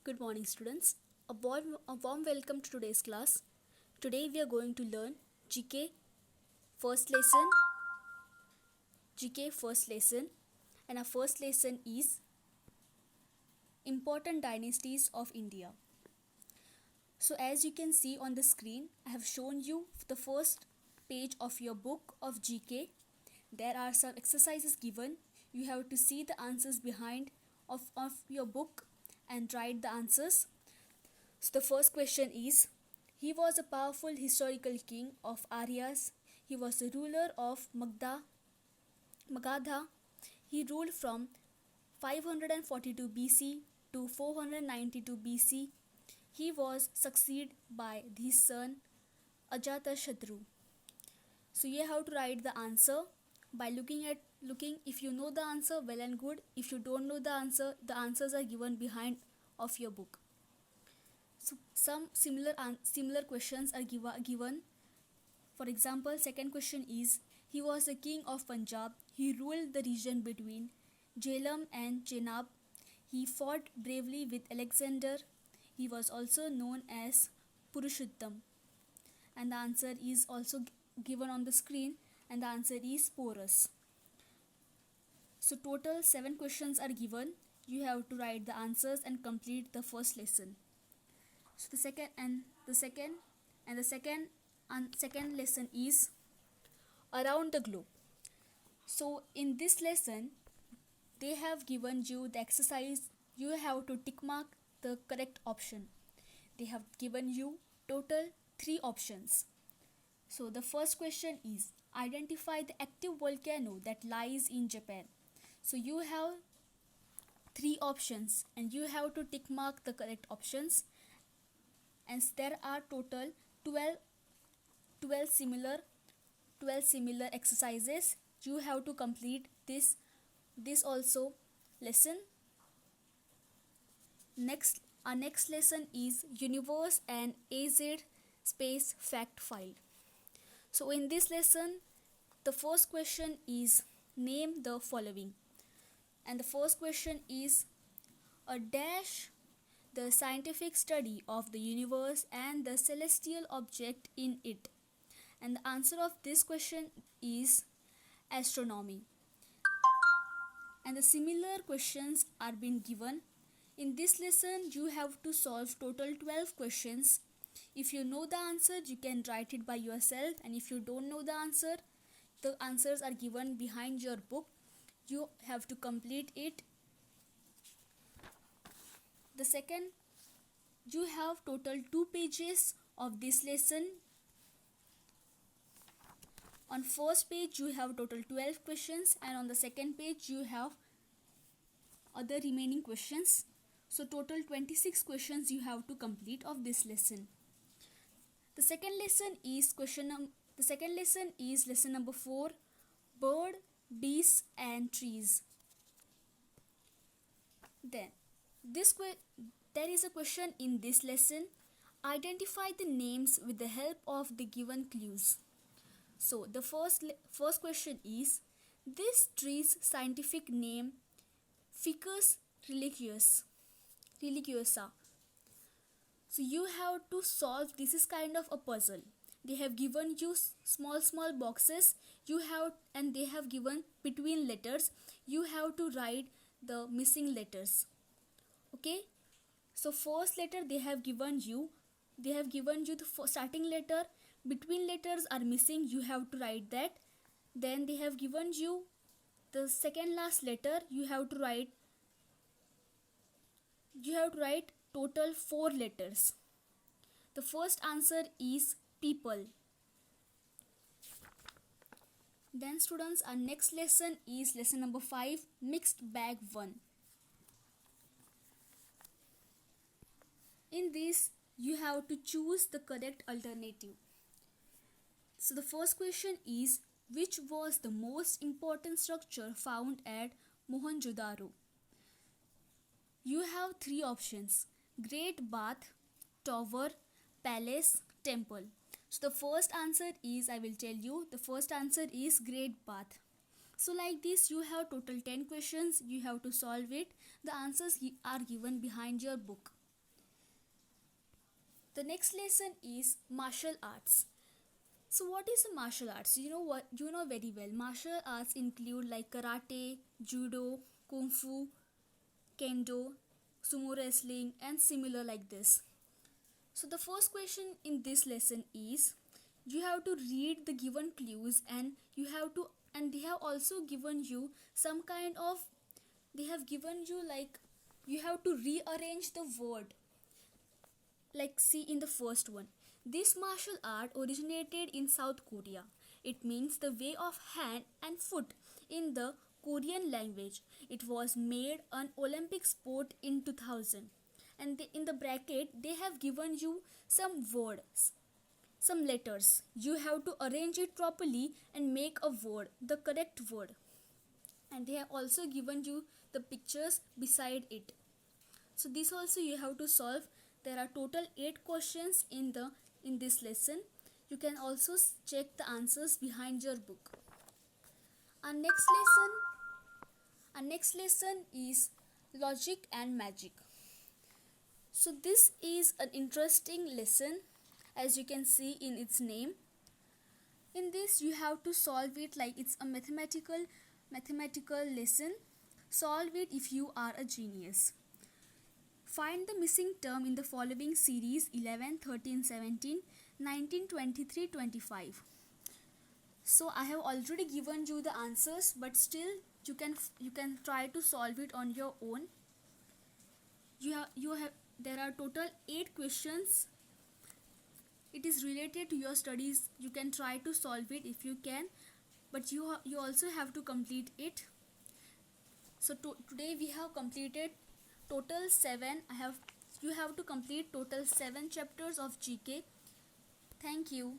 Good morning, students. A warm welcome to today's class. Today we are going to learn GK first lesson. GK first lesson, and our first lesson is Important Dynasties of India. So, as you can see on the screen, I have shown you the first page of your book of GK. There are some exercises given. You have to see the answers behind of your book and write the answers. So the first question is, he was a powerful historical king of Aryas. He was the ruler of Magadha. He ruled from 542 BC to 492 BC. He was succeeded by his son Ajatashatru. So you have to write the answer by looking. If you know the answer, well and good. If you don't know the answers are given behind of your book. So some similar questions are given. For example, second question is, he was the king of Punjab. He ruled the region between Jhelum and Chenab. He fought bravely with Alexander. He was also known as Purushottam. And the answer is also given on the screen, and the answer is Porus. So total 7 questions are given. You have to write the answers and complete the first lesson. So the second lesson is around the globe. So in this lesson, they have given you the exercise. You have to tick mark the correct option. They have given you total 3 options. So the first question is, identify the active volcano that lies in Japan. So you have 3 options and you have to tick mark the correct options. And there are total 12 similar exercises. You have to complete this also lesson. Our next lesson is Universe and AZ Space Fact File. So in this lesson, the first question is, name the following. And the first question is, a dash the scientific study of the universe and the celestial object in it. And the answer of this question is astronomy. And the similar questions are being given. In this lesson, you have to solve total 12 questions. If you know the answer, you can write it by yourself, and if you don't know the answers are given behind your book. You have to complete it. You have total 2 pages of this lesson. On first page you have total 12 questions, and on the second page you have other remaining questions. So total 26 questions you have to complete of this lesson. The second lesson is lesson number 4, bird, beasts and trees. Then there is a question in this lesson. Identify the names with the help of the given clues. So the first question is, this tree's scientific name Ficus religiosa. So you have to solve. This is kind of a puzzle. They have given you small boxes. They have given between letters. You have to write the missing letters. Okay. So first letter they have given you the starting letter. Between letters are missing. You have to write that. Then they have given you the second last letter. You have to write total 4 letters. The first answer is people. Then students, our next lesson is lesson number 5, mixed bag 1. In this, you have to choose the correct alternative. So the first question is, which was the most important structure found at Mohenjo-daro? You have 3 options: Great Bath, Tower, Palace, Temple. So the first answer is, I will tell you, the first answer is Great Bath. So like this, you have total 10 questions. You have to solve it. The answers are given behind your book. The next lesson is martial arts. So what is a martial arts? You know very well. Martial arts include like karate, judo, kung fu, kendo, sumo wrestling and similar like this. So the first question in this lesson is you have to read the given clues and they have also given you some kind of they have given you like you have to rearrange the word. Like see in the first one. This martial art originated in South Korea. It means the way of hand and foot in the Korean language. It was made an Olympic sport in 2000. And in the bracket they have given you some words, some letters. You have to arrange it properly and make a word, the correct word. And they have also given you the pictures beside it. So this also you have to solve. There are total 8 questions in this lesson. You can also check the answers behind your book. Our next lesson is logic and magic. So this is an interesting lesson as you can see in its name. In this you have to solve it like it's a mathematical lesson. Solve it if you are a genius. Find the missing term in the following series 11, 13, 17, 19, 23, 25. So I have already given you the answers, but still you can try to solve it on your own. There are total 8 questions. It is related to your studies. You can try to solve it if you can, but you also have to complete it. So today we have completed total 7. You have to complete total 7 chapters of GK. Thank you.